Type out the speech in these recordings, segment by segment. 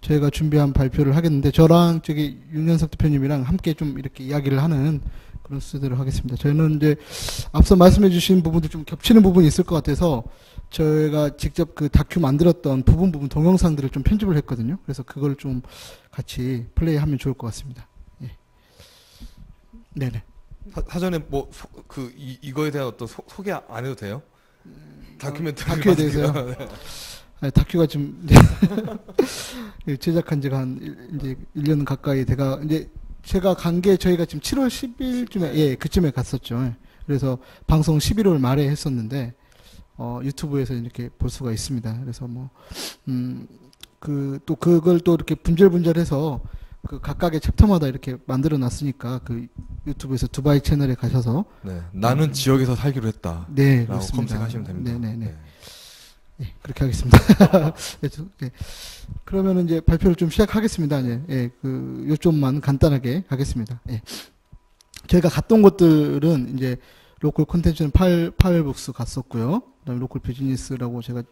저희가 준비한 발표를 하겠는데 저랑 저기 윤현석 대표님이랑 함께 좀 이렇게 이야기를 하는 그런 순서대로 하겠습니다. 저희는 이제 앞서 말씀해 주신 부분도 좀 겹치는 부분이 있을 것 같아서 저희가 직접 그 다큐 만들었던 부분 동영상들을 좀 편집을 했거든요. 그래서 그걸 좀 같이 플레이하면 좋을 것 같습니다. 예. 네네. 사전에 뭐 이거에 대한 어떤 소개 안 해도 돼요? 다큐에 대해서요. 네. 아니, 다큐가 좀 제작한 지가 한 이제 1년 가까이 돼가 이제 제가 간 게 저희가 지금 7월 10일쯤에 예 그쯤에 갔었죠. 예. 그래서 방송 11월 말에 했었는데 유튜브에서 이렇게 볼 수가 있습니다. 그래서 뭐 또 그걸 또 이렇게 분절분절해서 그 각각의 챕터마다 이렇게 만들어 놨으니까 그 유튜브에서 두바이 채널에 가셔서 네, 나는 지역에서 살기로 했다. 네, 라고 검색하시면 됩니다. 네네네. 네. 네, 그렇게 하겠습니다. 네. 그러면 이제 발표를 좀 시작하겠습니다. 예, 요점만 간단하게 하겠습니다. 예. 저희가 갔던 곳들은 이제 로컬 콘텐츠는 파일북스 갔었고요. 그다음에 로컬 비즈니스라고 제가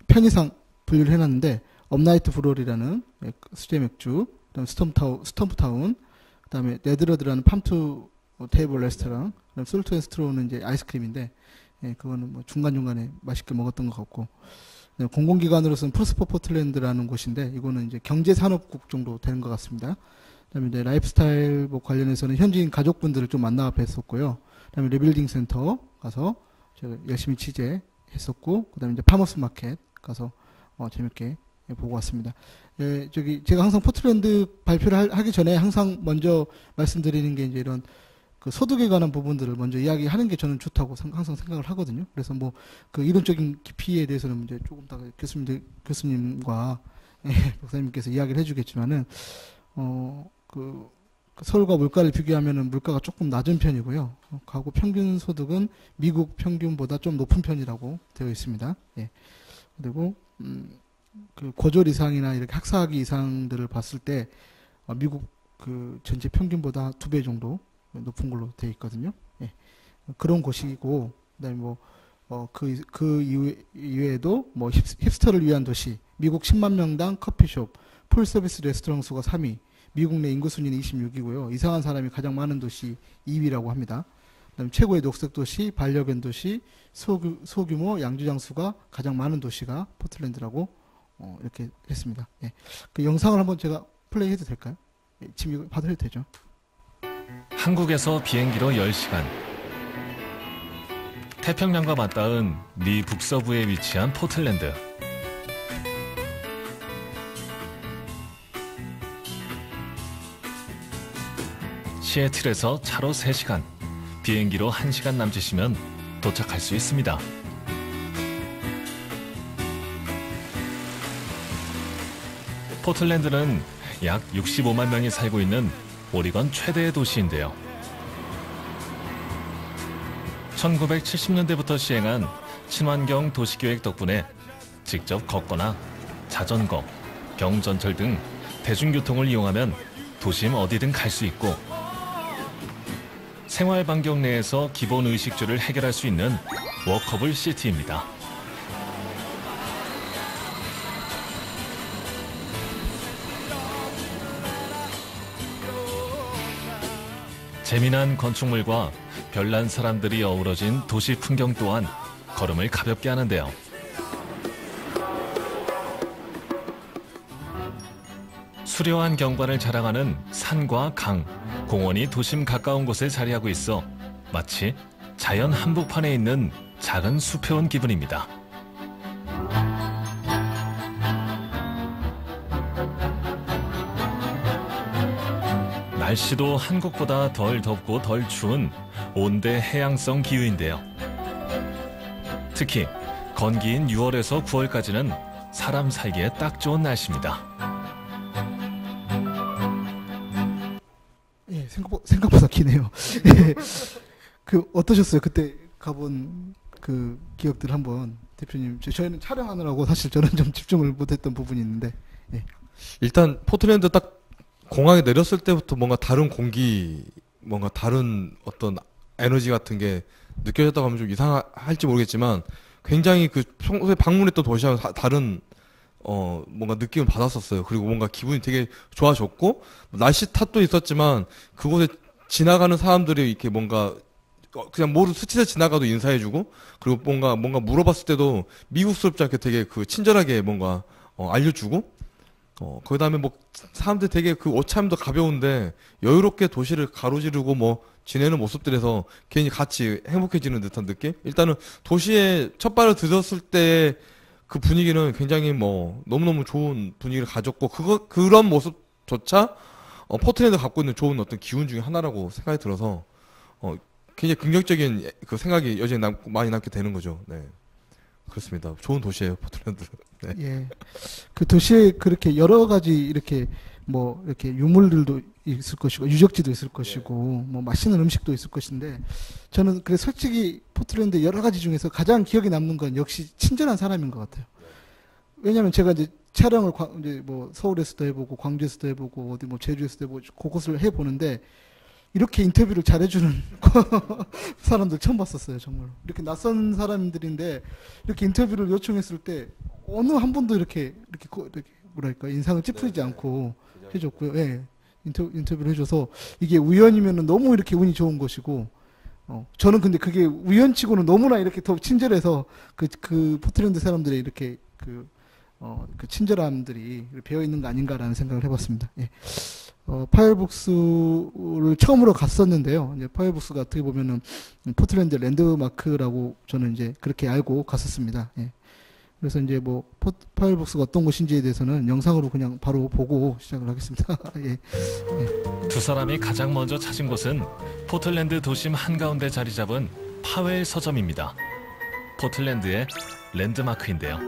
편의상 분류를 해놨는데 업나이트 브롤이라는 수제 맥주, 그다음에 스톰프타운, 그다음에 네드러드라는 팜투 테이블 레스토랑, 그다음에 솔트 앤 스트로우는 이제 아이스크림인데, 예, 그거는 뭐 중간중간에 맛있게 먹었던 것 같고, 공공기관으로서는 프로스퍼 포틀랜드라는 곳인데, 이거는 이제 경제산업국 정도 되는 것 같습니다. 그다음에 이제 라이프스타일 뭐 관련해서는 현지인 가족분들을 좀 만나 뵀었고요. 그다음에 리빌딩 센터 가서 제가 열심히 취재했었고, 그다음에 이제 파머스 마켓 가서 재밌게 보고 왔습니다. 예, 제가 항상 포틀랜드 발표를 하기 전에 항상 먼저 말씀드리는 게 이제 이런 그 소득에 관한 부분들을 먼저 이야기하는 게 저는 좋다고 항상 생각을 하거든요. 그래서 뭐 그 이론적인 깊이에 대해서는 이제 조금 더 교수님과 박사님께서 이야기를 해주겠지만은 그 서울과 물가를 비교하면은 물가가 조금 낮은 편이고요. 가구 평균 소득은 미국 평균보다 좀 높은 편이라고 되어 있습니다. 예. 그리고 그 고졸 이상이나 이렇게 학사학위 이상들을 봤을 때 미국 그 전체 평균보다 2배 정도 높은 걸로 되어 있거든요. 예. 그런 곳이고, 그다음에 뭐 그 이외에도 뭐 힙스터를 위한 도시, 미국 10만 명당 커피숍, 풀 서비스 레스토랑 수가 3위, 미국 내 인구 순위는 26위고요. 이상한 사람이 가장 많은 도시 2위라고 합니다. 그다음에 최고의 녹색 도시, 반려견 도시, 소규모 양주장 수가 가장 많은 도시가 포틀랜드라고 이렇게 했습니다. 예. 그 영상을 한번 제가 플레이해도 될까요? 예, 지금 이거 봐도 해도 되죠? 한국에서 비행기로 10시간. 태평양과 맞닿은 미 북서부에 위치한 포틀랜드. 시애틀에서 차로 3시간, 비행기로 1시간 남짓이면 도착할 수 있습니다. 포틀랜드는 약 65만 명이 살고 있는 오리건 최대의 도시인데요. 1970년대부터 시행한 친환경 도시계획 덕분에 직접 걷거나 자전거, 경전철 등 대중교통을 이용하면 도심 어디든 갈 수 있고 생활 반경 내에서 기본 의식주를 해결할 수 있는 워커블 시티입니다. 재미난 건축물과 별난 사람들이 어우러진 도시 풍경 또한 걸음을 가볍게 하는데요. 수려한 경관을 자랑하는 산과 강, 공원이 도심 가까운 곳에 자리하고 있어 마치 자연 한복판에 있는 작은 숲에 온 기분입니다. 날씨도 한국보다 덜 덥고 덜 추운 온대 해양성 기후인데요. 특히 건기인 6월에서 9월까지는 사람 살기에 딱 좋은 날씨입니다. 예, 생각보다 기네요. 그 어떠셨어요? 그때 가본 그 기억들 한번 대표님. 저희는 촬영하느라고 사실 저는 좀 집중을 못했던 부분이 있는데. 예. 일단 포틀랜드 딱 공항에 내렸을 때부터 뭔가 다른 공기, 뭔가 다른 어떤 에너지 같은 게 느껴졌다고 하면 좀 이상할지 모르겠지만 굉장히 그 평소에 방문했던 도시와 다른 뭔가 느낌을 받았었어요. 그리고 뭔가 기분이 되게 좋아졌고, 날씨 탓도 있었지만, 그곳에 지나가는 사람들이 이렇게 뭔가, 그냥 모두 스치듯 지나가도 인사해주고, 그리고 뭔가 물어봤을 때도 미국스럽지 않게 되게 그 친절하게 뭔가, 알려주고, 그 다음에 뭐, 사람들 되게 그 옷차림도 가벼운데, 여유롭게 도시를 가로지르고 뭐, 지내는 모습들에서 괜히 같이 행복해지는 듯한 느낌? 일단은 도시에 첫 발을 들였을 때 그 분위기는 굉장히 뭐 너무너무 좋은 분위기를 가졌고 그런 모습조차 포틀랜드 갖고 있는 좋은 어떤 기운 중에 하나라고 생각이 들어서 굉장히 긍정적인 그 생각이 여전히 많이 남게 되는 거죠. 네. 그렇습니다. 좋은 도시예요, 포틀랜드. 네. 예. 그 도시에 그렇게 여러 가지 이렇게 뭐 이렇게 유물들도 있을 것이고 유적지도 있을 것이고 뭐 맛있는 음식도 있을 것인데 저는 그래 솔직히 포틀랜드 여러 가지 중에서 가장 기억에 남는 건 역시 친절한 사람인 것 같아요. 왜냐하면 제가 이제 촬영을 이제 뭐 서울에서도 해보고 광주에서도 해보고 어디 뭐 제주에서도 해보고 그곳을 해보는데 이렇게 인터뷰를 잘해주는 사람들 처음 봤었어요, 정말. 이렇게 낯선 사람들인데 이렇게 인터뷰를 요청했을 때 어느 한 분도 이렇게 뭐랄까 인상을 찌푸리지 않고 해줬고요. 예, 인터뷰를 해줘서 이게 우연이면은 너무 이렇게 운이 좋은 것이고, 저는 근데 그게 우연치고는 너무나 이렇게 더 친절해서 그 포틀랜드 사람들의 이렇게 그 친절함들이 배어 있는 거 아닌가라는 생각을 해봤습니다. 예. 파이어북스를 처음으로 갔었는데요. 이제 파이어북스가 어떻게 보면은 포틀랜드 랜드마크라고 저는 이제 그렇게 알고 갔었습니다. 예. 그래서 이제 뭐 파이어북스가 어떤 곳인지에 대해서는 영상으로 그냥 바로 보고 시작을 하겠습니다. 예. 예. 두 사람이 가장 먼저 찾은 곳은 포틀랜드 도심 한가운데 자리 잡은 파웰 서점입니다. 포틀랜드의 랜드마크인데요.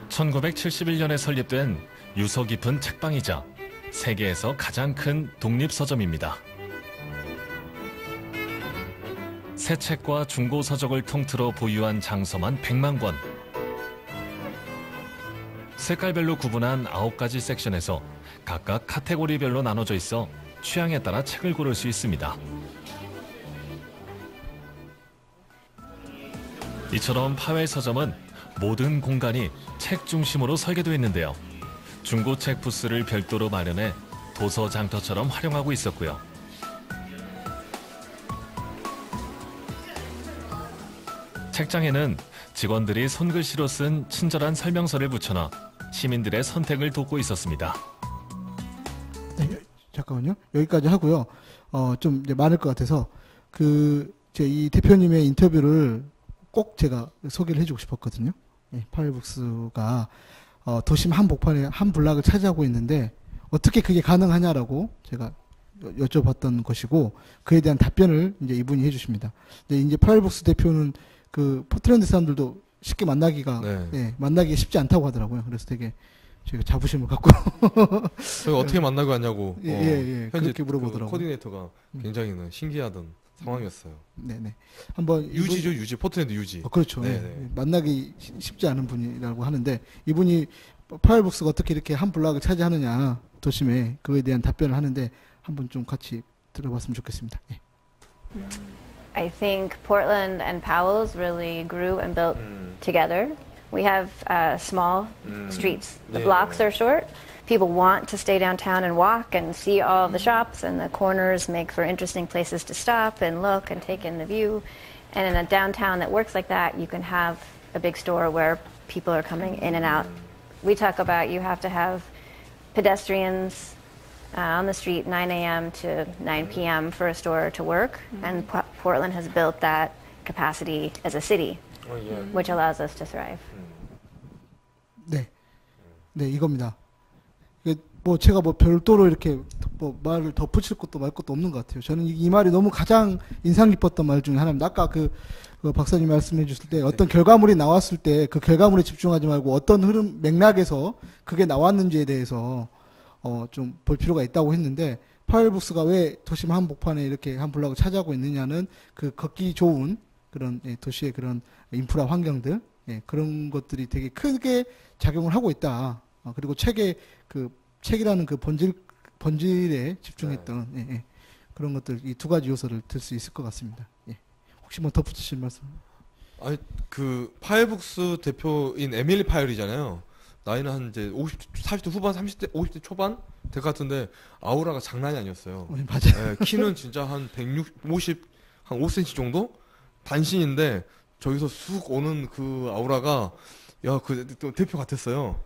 (1971년에) 설립된 유서 깊은 책방이자 세계에서 가장 큰 독립서점입니다. 새 책과 중고 서적을 통틀어 보유한 장서만 100만 권. 색깔별로 구분한 9가지 섹션에서 각각 카테고리별로 나눠져 있어 취향에 따라 책을 고를 수 있습니다. 이처럼 파웰 서점은 모든 공간이 책 중심으로 설계되어 있는데요. 중고책 부스를 별도로 마련해 도서 장터처럼 활용하고 있었고요. 책장에는 직원들이 손글씨로 쓴 친절한 설명서를 붙여놔 시민들의 선택을 돕고 있었습니다. 네, 잠깐만요. 여기까지 하고요. 좀 이제 많을 것 같아서 이 대표님의 인터뷰를 꼭 제가 소개를 해주고 싶었거든요. 예, 파이어북스가 도심 한복판에 한 블락을 차지하고 있는데 어떻게 그게 가능하냐라고 제가 여쭤봤던 것이고 그에 대한 답변을 이제 이분이 해주십니다. 근데 이제 파이어북스 대표는 그 포틀랜드 사람들도 쉽게 만나기가 만나기 쉽지 않다고 하더라고요. 그래서 되게 제가 자부심을 갖고 저희 어떻게 만나고 왔냐고 현재 그렇게 그 물어보더라고요. 코디네이터가 굉장히 신기하던 상황이었어요. 네네. 한번 유지죠, 유지. 포틀랜드 유지. 그렇죠. 네네. 만나기 쉽지 않은 분이라고 하는데 이분이 파이어북스가 어떻게 이렇게 한 블락을 차지하느냐 도심에 그거에 대한 답변을 하는데 한번 좀 같이 들어봤으면 좋겠습니다. 예. I think Portland and Powell's really grew and built together. We have small streets. The blocks are short. People want to stay downtown and walk and see all of the shops, and the corners make for interesting places to stop and look and take in the view. And in a downtown that works like that, you can have a big store where people are coming in and out. We talk about you have to have pedestrians on the street 9 a.m. to 9 p.m. for a store to work, and Portland has built that capacity as a city, which allows us to thrive. 네, 이겁니다. 뭐 제가 뭐 별도로 이렇게 뭐 말을 덧붙일 것도 말 것도 없는 것 같아요. 저는 이 말이 너무 가장 인상 깊었던 말 중에 하나입니다. 아까 그 박사님 말씀해 주실 때 어떤 결과물이 나왔을 때 그 결과물에 집중하지 말고 어떤 흐름 맥락에서 그게 나왔는지에 대해서 좀 볼 필요가 있다고 했는데 파이어북스가 왜 도심 한복판에 이렇게 한 블락을 차지하고 있느냐는 그 걷기 좋은 그런 도시의 그런 인프라 환경들 그런 것들이 되게 크게 작용을 하고 있다. 그리고 책이라는 그 본질에 집중했던 그런 것들 이 두 가지 요소를 들 수 있을 것 같습니다. 혹시 뭐 덧붙이실 말씀? 아니 그 파이북스 대표인 에밀리 파이얼이잖아요. 나이는 한 이제 40대 후반, 30대, 50대 초반 될 것 같은데 아우라가 장난이 아니었어요. 맞아요. 예, 키는 진짜 한 150, 한 5cm 정도 단신인데 저기서 쑥 오는 그 아우라가 야, 그 대표 같았어요.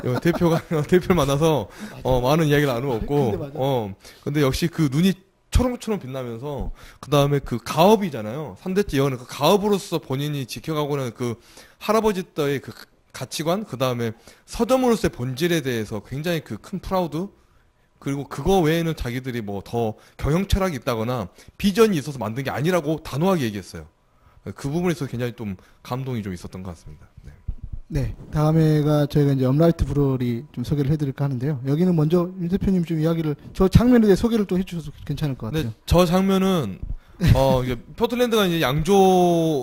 그래서 대표를 만나서 많은 이야기를 나누었고, 근데 역시 그 눈이 초롱초롱 빛나면서 그 다음에 그 가업이잖아요. 3대째 이어는 그 가업으로서 본인이 지켜가고는 그 할아버지 때의 그 가치관, 그 다음에 서점으로서의 본질에 대해서 굉장히 그 큰 프라우드, 그리고 그거 외에는 자기들이 뭐 더 경영 철학이 있다거나 비전이 있어서 만든 게 아니라고 단호하게 얘기했어요. 그 부분에 있어서 굉장히 좀 감동이 좀 있었던 것 같습니다. 네. 네, 다음에가 저희가 이제 업라이트 브루어리 좀 소개를 해드릴까 하는데요. 여기는 먼저 윤 대표님 좀 이야기를, 저 장면에 대해 소개를 또 해주셔도 괜찮을 것 같아요. 네, 저 장면은 이게 포틀랜드가 이제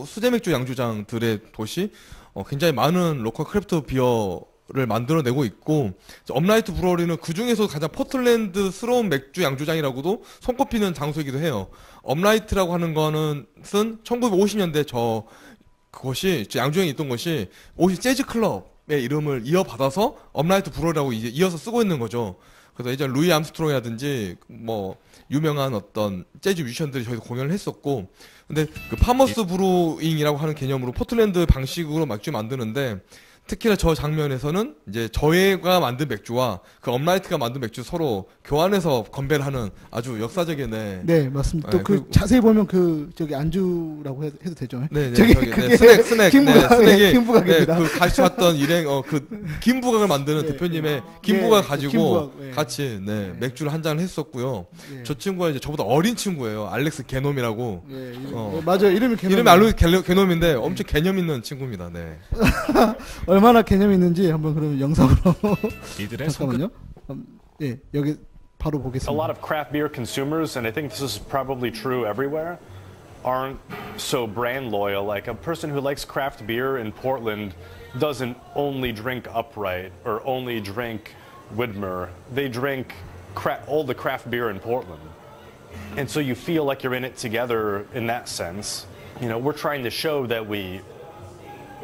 수제 맥주 양조장들의 도시, 굉장히 많은 로컬 크래프트 비어를 만들어내고 있고, 업라이트 브루어리는 그 중에서 가장 포틀랜드스러운 맥주 양조장이라고도 손꼽히는 장소이기도 해요. 업라이트라고 하는 거는 1950년대 그것이 양조장에 있던 것이 오시 재즈 클럽의 이름을 이어받아서 업라이트 브루어리라고 이제 이어서 쓰고 있는 거죠. 그래서 예전 루이 암스트롱이라든지 뭐 유명한 어떤 재즈 뮤지션들이 저기서 공연을 했었고, 근데 그 파머스 브루잉이라고 하는 개념으로 포틀랜드 방식으로 맥주 만드는데, 특히나 저 장면에서는 이제 저희가 만든 맥주와 그 업라이트가 만든 맥주 서로 교환해서 건배를 하는 아주 역사적인 네, 맞습니다. 또 그 자세히 보면 그 저기 안주라고 해도 되죠. 네, 저기 그게 스낵 스낵이 김부각입니다. 그 같이 왔던 그 김부각을 만드는 대표님의 김부각 가지고 같이 맥주를 한 잔을 했었고요. 저 친구가 이제 저보다 어린 친구예요. 알렉스 게놈이라고. 맞아요. 이름이 알렉스 게놈인데 엄청 개념 있는 친구입니다. 네. 얼마나 개념이 있는지 한번 그러면 영상으로 이들의 잠깐만요. 예, 여기 바로 보겠습니다. A lot of craft beer consumers, and I think this is probably true everywhere, aren't so brand loyal. Like a person who likes craft beer in Portland doesn't only drink Upright or only drink Widmer. They drink all the craft beer in Portland. And so you feel like you're in it together in that sense. You know, we're trying to show that we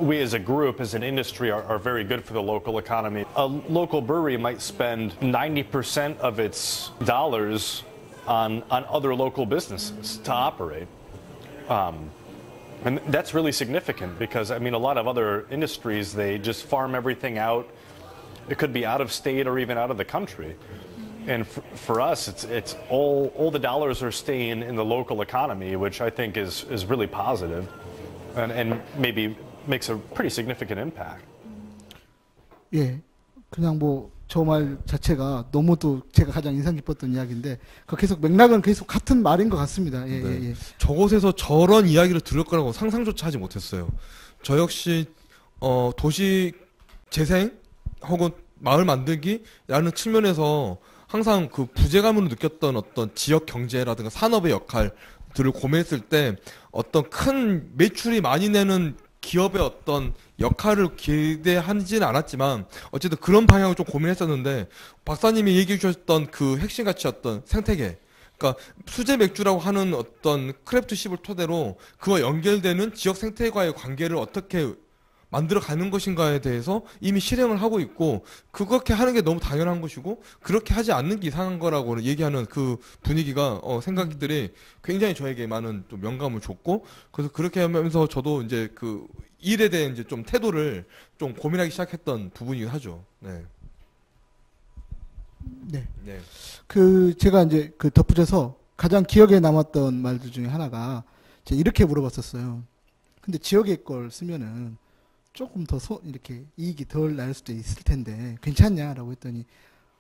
as a group, as an industry, are very good for the local economy. A local brewery might spend 90% of its dollars on other local businesses to operate. And that's really significant because, I mean, a lot of other industries, they just farm everything out. It could be out of state or even out of the country. And for us, it's all the dollars are staying in the local economy, which I think is really positive and maybe makes a pretty significant impact. 예, 그냥 뭐 저 말 자체가 너무도 제가 가장 인상 깊었던 이야기인데 그 계속 맥락은 계속 같은 말인 것 같습니다. 예, 네. 예. 저곳에서 저런 이야기를 들을 거라고 상상조차 하지 못했어요. 저 역시 도시 재생 혹은 마을 만들기라는 측면에서 항상 그 부재감으로 느꼈던 어떤 지역 경제라든가 산업의 역할들을 고민했을 때 어떤 큰 매출이 많이 내는 기업의 어떤 역할을 기대하지는 않았지만 어쨌든 그런 방향을 좀 고민했었는데 박사님이 얘기해 주셨던 그 핵심 가치였던 생태계, 그러니까 수제 맥주라고 하는 어떤 크래프트십을 토대로 그와 연결되는 지역 생태과의 관계를 어떻게 만들어가는 것인가에 대해서 이미 실행을 하고 있고, 그렇게 하는 게 너무 당연한 것이고 그렇게 하지 않는 게 이상한 거라고 얘기하는 그 분위기가 생각들이 굉장히 저에게 많은 좀 영감을 줬고, 그래서 그렇게 하면서 저도 이제 그 일에 대한 이제 좀 태도를 좀 고민하기 시작했던 부분이긴 하죠. 네. 네. 네. 그 제가 이제 그 덧붙여서 가장 기억에 남았던 말들 중에 하나가 제가 이렇게 물어봤었어요. 근데 지역의 걸 쓰면은 조금 더 이렇게 이익이 덜 날 수도 있을 텐데 괜찮냐라고 했더니,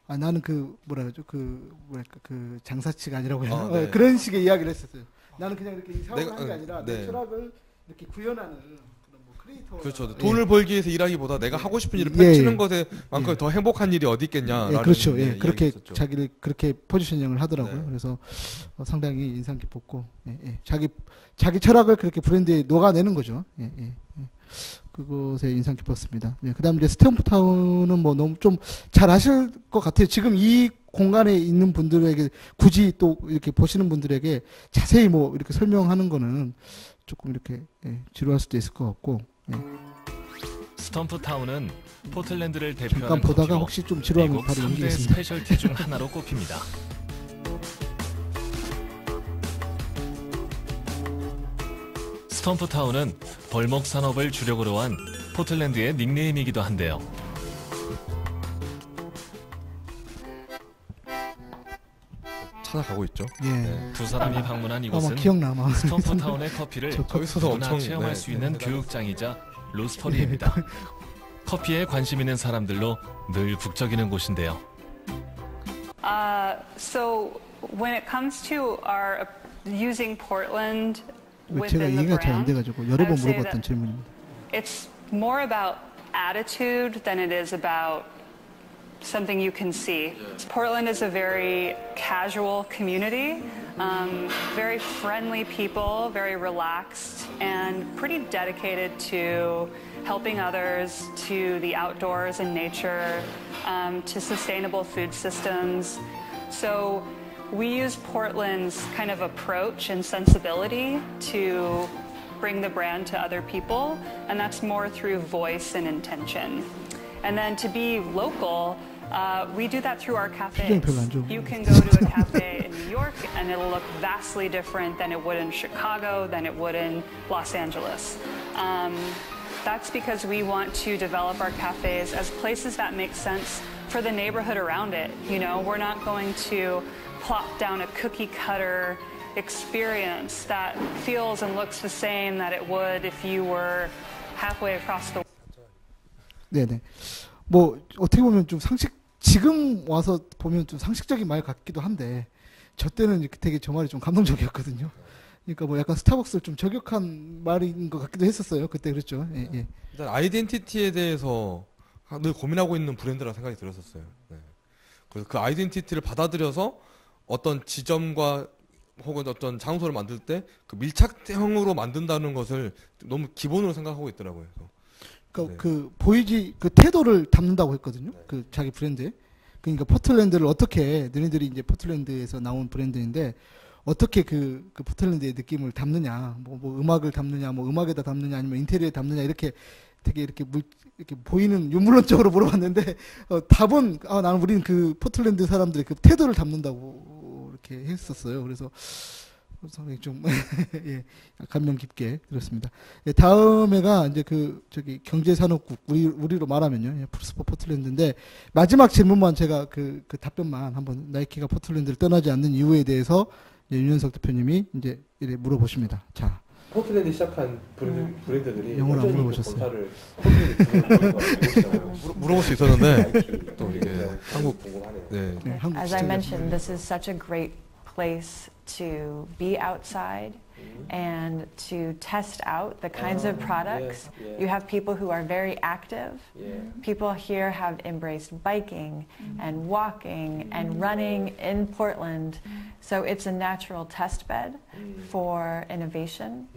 아, 나는 그 뭐라 그러죠, 그 뭐랄까 그 장사치가 아니라고 해야 네. 그런 식의 이야기를 했었어요. 나는 그냥 이렇게 사업을 한 게 아니라 네. 내 철학을 이렇게 구현하는 그런 뭐 크리에이터. 그렇죠. 돈을 벌기 위해서 일하기보다 내가 하고 싶은 일을 예, 펼치는 예. 것에만큼 더 행복한 일이 어디 있겠냐라는. 예, 그렇죠. 예, 이야기가 그렇게 있었죠. 자기를 그렇게 포지셔닝을 하더라고요. 네. 그래서 상당히 인상 깊었고, 예, 예. 자기 철학을 그렇게 브랜드에 녹아내는 거죠. 예, 예, 예. 그것에 인상 깊었습니다. 예, 그다음 이제 스탬프타운은 뭐 너무 좀 잘 아실 것 같아요. 지금 이 공간에 있는 분들에게 굳이 또 이렇게 보시는 분들에게 자세히 뭐 이렇게 설명하는 거는 조금 이렇게 지루할 수도 있을 것 같고 스톰프타운은 포틀랜드를 잠깐 대표하는 보다가 커피로 혹시 좀 지루하면 미국 바로 3대 넘기겠습니다. 스페셜티 중 하나로 꼽힙니다. 스톰프타운은 벌목 산업을 주력으로 한 포틀랜드의 닉네임이기도 한데요. 찾아가고 있죠. 예. 두 사람이 방문한 아마 이곳은 기억나 아마. 스톰프타운의 커피를 저 저기 있어서 누구나 엄청 체험할 수 있는 네. 교육장이자 로스터리입니다. 커피에 관심 있는 사람들로 늘 북적이는 곳인데요. So when it comes to our using Portland 왜 제가 within the 이해가 잘 안 brand, 돼가지고 여러 I 번 would say 물어봤던 that 질문입니다. it's more about attitude than it is about something you can see. Portland is a very casual community, very friendly people, very relaxed, and pretty dedicated to helping others, to the outdoors and nature, to sustainable food systems. So we use Portland's kind of approach and sensibility to bring the brand to other people, and that's more through voice and intention. And then to be local, we do that through our cafes. 표정이 별로 안 좋은 You can go to a cafe in New York and it'll look vastly different than it would in Chicago, than it would in Los Angeles. That's because we want to develop our cafes as places that make sense for the neighborhood around it. You know, we're not going to plop down a cookie cutter experience that feels and looks the same that it would if you were halfway across the 네네. 뭐 어떻게 보면 좀 지금 와서 보면 좀 상식적인 말 같기도 한데 저 때는 이렇게 되게 저 말이 좀 감동적이었거든요. 그러니까 뭐 약간 스타벅스를 좀 저격한 말인 것 같기도 했었어요. 그때 그랬죠. 예, 예. 일단 아이덴티티에 대해서 늘 고민하고 있는 브랜드라 생각이 들었었어요. 네. 그래서 그 아이덴티티를 받아들여서 어떤 지점과 혹은 어떤 장소를 만들 때 그 밀착형으로 만든다는 것을 너무 기본으로 생각하고 있더라고요. 그러니까 네. 그 보이지 그 태도를 담는다고 했거든요. 그 자기 브랜드에. 그러니까 포틀랜드를 어떻게 너희들이 이제 포틀랜드에서 나온 브랜드인데 어떻게 그 포틀랜드의 느낌을 담느냐, 뭐 음악을 담느냐, 뭐 음악에다 담느냐, 아니면 인테리어에 담느냐 이렇게 되게 이렇게 이렇게 보이는 유물론적으로 물어봤는데 답은 나는 우리는 그 포틀랜드 사람들의 그 태도를 담는다고 이렇게 했었어요. 그래서 상당히 좀 예, 감명 깊게 들었습니다. 예, 다음에가 이제 그 저기 경제산업국 우리로 말하면요, 예, 프로스퍼 포틀랜드인데 마지막 질문만 제가 그 답변만 한번 나이키가 포틀랜드를 떠나지 않는 이유에 대해서 윤현석 대표님이 이제 이래 물어보십니다. 자, 포틀랜드 시작한 브랜드들이 영어로 안 여전히 물어보셨어요. 물어볼 수 있었는데 또 이게 한국 궁금하네요. 네. 네, 한국 As I 시청자 mentioned, this is such a great place to be outside and to test out the kinds of products. yeah. You have people who are very active. Yeah. People here have embraced biking and walking and running in Portland. So it's a natural test bed for innovation.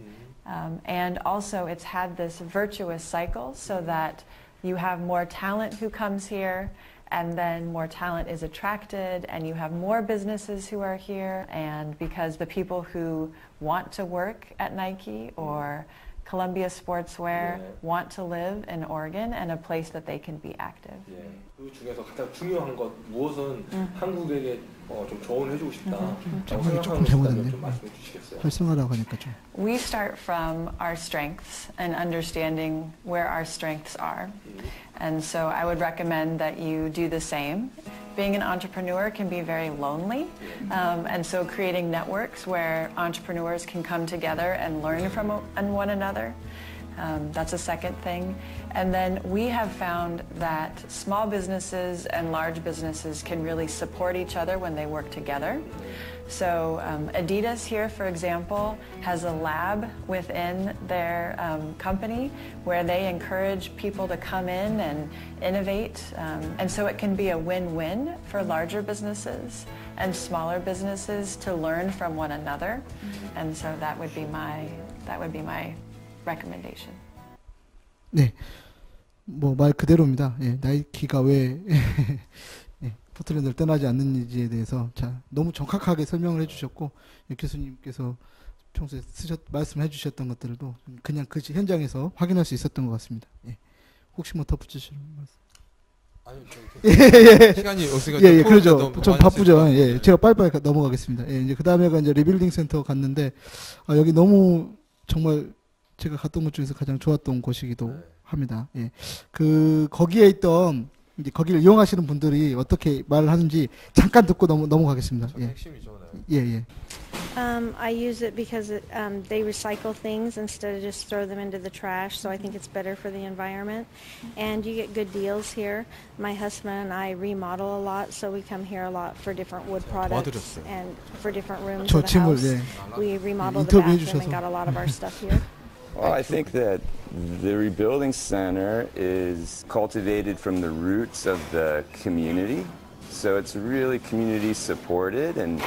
And also it's had this virtuous cycle so that you have more talent who comes here, and then more talent is attracted, and you have more businesses who are here. And because the people who want to work at Nike or Columbia Sportswear want to live in Oregon and a place that they can be active. 예. 그 중에서 가장 중요한 것 무엇은 한국에게 좀 조언해주고 싶다. 정말 조금 잘못했네. 좀 말씀해 주시겠어요? 활성화라고 하니까 좀. We start from our strengths and understanding where our strengths are. And so I would recommend that you do the same. Being an entrepreneur can be very lonely. And so creating networks where entrepreneurs can come together and learn from one another. That's a second thing. And then we have found that small businesses and large businesses can really support each other when they work together. So Adidas here, for example, has a lab within their company where they encourage people to come in and innovate. And so it can be a win-win for larger businesses and smaller businesses to learn from one another. And so that would be my recommendation. 네, 뭐 말 그대로입니다. 예, 나이키가 왜 예, 포틀랜드를 떠나지 않는지에 대해서 자 너무 정확하게 설명을 해주셨고 교수님께서 평소에 말씀해 주셨던 것들도 그냥 그 현장에서 확인할 수 있었던 것 같습니다. 예. 혹시 뭐 덧붙이실 말씀? 아니, 예. 시간이 없으니까 예, 그러죠. 좀 많이 바쁘죠. 했으니까. 예, 제가 빨리빨리 넘어가겠습니다. 예, 이제 그 다음에가 이제 리빌딩 센터 갔는데, 여기 너무 정말 제가 갔던 곳 중에서 가장 좋았던 곳이기도 네. 합니다. 예. 거기에 있던, 이제 거기를 이용하시는 분들이 어떻게 말을 하는지 잠깐 듣고 넘어가겠습니다. 참 예, 핵심이죠. 네. 예. I use it because they recycle things instead of just throw them into the trash, so I think it's better for the environment. And you get good deals here. My husband and I remodel a lot, so we come here a lot for different wood products 도와드렸어요. and for different rooms 저 of the 짐을, house. 예. We remodeled the 인터뷰해 bathroom and 주셔서. got a lot of our stuff here. Well, I think that the Rebuilding Center is cultivated from the roots of the community. So it's really community supported, and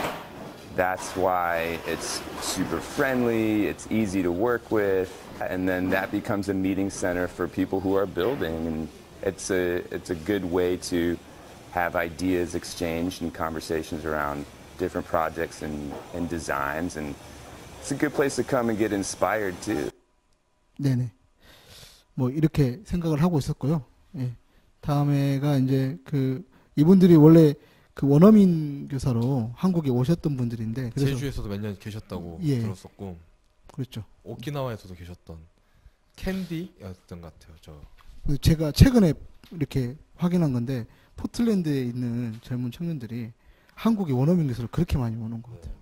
that's why it's super friendly, it's easy to work with, and then that becomes a meeting center for people who are building. And it's a good way to have ideas exchanged and conversations around different projects and designs. And it's a good place to come and get inspired too. 네네. 뭐 이렇게 생각을 하고 있었고요. 예. 다음에가 이제 이분들이 원래 원어민 교사로 한국에 오셨던 분들인데, 그래서 제주에서도 몇 년 계셨다고 예. 들었었고, 그렇죠. 오키나와에서도 계셨던 캔디였던 것 같아요. 제가 최근에 이렇게 확인한 건데, 포틀랜드에 있는 젊은 청년들이 한국에 원어민 교사로 그렇게 많이 오는 것 같아요.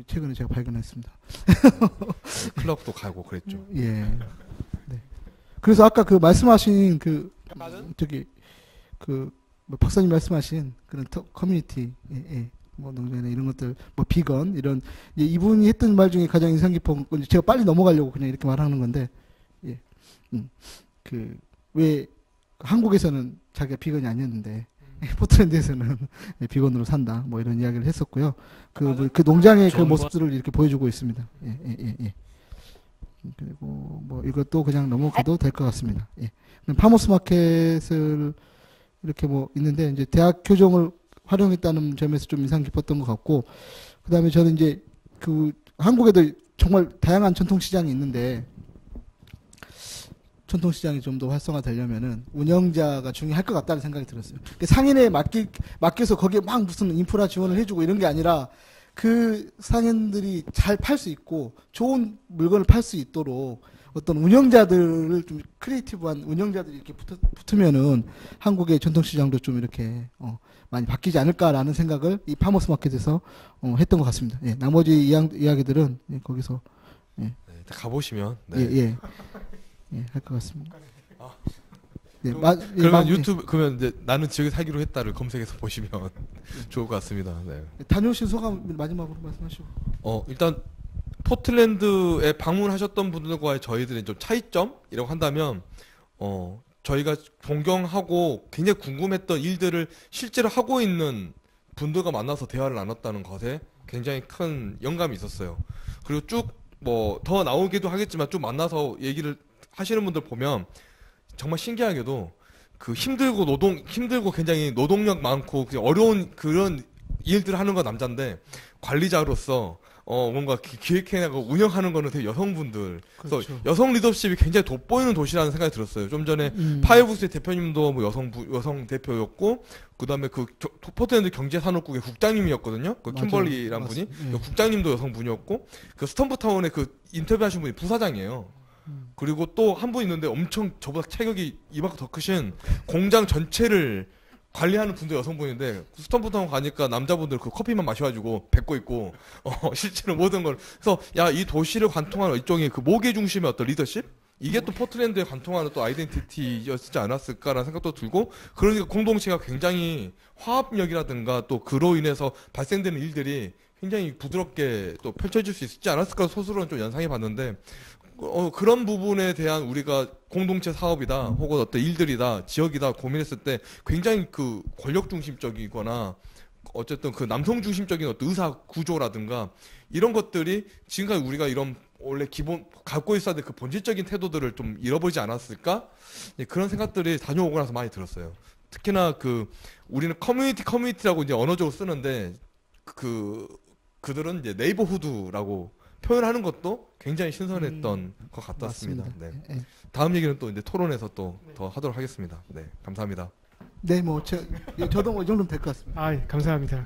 최근에 제가 발견했습니다. 클럽도 가고 그랬죠. 예. 네. 그래서 아까 말씀하신 뭐 박사님 말씀하신 그런 커뮤니티, 뭐 농장이나 이런 것들, 뭐 비건 이런, 이분이 했던 말 중에 가장 인상 깊은 건, 제가 빨리 넘어가려고 그냥 이렇게 말하는 건데, 예. 왜 한국에서는 자기가 비건이 아니었는데 포틀랜드에서는 비건으로 산다, 뭐 이런 이야기를 했었고요. 그 농장의 그 모습들을 이렇게 보여주고 있습니다. 예. 그리고 뭐 이것도 그냥 넘어가도 될 것 같습니다. 예. 파머스 마켓을 이렇게 뭐 있는데, 이제 대학 교정을 활용했다는 점에서 좀 인상 깊었던 것 같고, 그 다음에 저는 이제 한국에도 정말 다양한 전통시장이 있는데, 전통시장이 좀 더 활성화되려면은 운영자가 중요할 것 같다는 생각이 들었어요. 상인에 맡겨서 거기에 막 무슨 인프라 지원을 해주고 이런 게 아니라, 그 상인들이 잘 팔 수 있고 좋은 물건을 팔 수 있도록 어떤 운영자들을, 좀 크리에이티브한 운영자들이 이렇게 붙으면은 한국의 전통시장도 좀 이렇게 많이 바뀌지 않을까라는 생각을 이 파머스 마켓에서 했던 것 같습니다. 예, 나머지 이야기들은 거기서 가보시면 할 것 같습니다. 그러면 유튜브, 그러면 이제 나는 지역에 살기로 했다를 검색해서 보시면 좋을 것 같습니다. 네. 다녀오신 소감 마지막으로 말씀하시고. 일단 포틀랜드에 방문하셨던 분들과의 저희들의 좀 차이점이라고 한다면, 저희가 존경하고 굉장히 궁금했던 일들을 실제로 하고 있는 분들과 만나서 대화를 나눴다는 것에 굉장히 큰 영감이 있었어요. 그리고 쭉 뭐 더 나오기도 하겠지만 쭉 만나서 얘기를 하시는 분들 보면 정말 신기하게도 힘들고 굉장히 노동력 많고 어려운 그런 일들을 하는 건 남자인데, 관리자로서 뭔가 기획해내고 운영하는 거는 되게 여성분들. 그렇죠. 그래서 여성 리더십이 굉장히 돋보이는 도시라는 생각이 들었어요. 좀 전에 파이브스의 대표님도 뭐 여성 대표였고, 그다음에 포틀랜드 경제산업국의 국장님이었거든요. 킴벌리라는 분이. 국장님도 여성분이었고, 스톰프타운의 인터뷰하신 분이 부사장이에요. 그리고 또 한 분 있는데 엄청 저보다 체격이 이만큼 더 크신 공장 전체를 관리하는 분도 여성분인데, 스톰프타운 가니까 남자분들 커피만 마셔가지고 뱉고 있고, 실제로 모든 걸. 그래서 이 도시를 관통하는 일종의 모계 중심의 어떤 리더십? 이게 또 포틀랜드에 관통하는 또 아이덴티티였지 않았을까라는 생각도 들고, 그러니까 공동체가 굉장히 화합력이라든가 또 그로 인해서 발생되는 일들이 굉장히 부드럽게 또 펼쳐질 수 있지 않았을까 스스로는 좀 연상해 봤는데, 그런 부분에 대한 우리가 공동체 사업이다, 혹은 어떤 일들이다, 지역이다 고민했을 때 굉장히 권력 중심적이거나 어쨌든 남성 중심적인 어떤 의사 구조라든가 이런 것들이 지금까지 우리가 이런 원래 기본 갖고 있어야 될 본질적인 태도들을 좀 잃어버리지 않았을까? 그런 생각들이 다녀오고 나서 많이 들었어요. 특히나 우리는 커뮤니티라고 이제 언어적으로 쓰는데, 그들은 이제 네이버후드라고 표현하는 것도 굉장히 신선했던 것 같았습니다. 맞습니다. 네. 예. 다음 얘기는 또 이제 토론에서 또 더 하도록 하겠습니다. 네, 감사합니다. 네, 뭐 저도 뭐 이 정도면 될 것 같습니다. 아, 예, 감사합니다.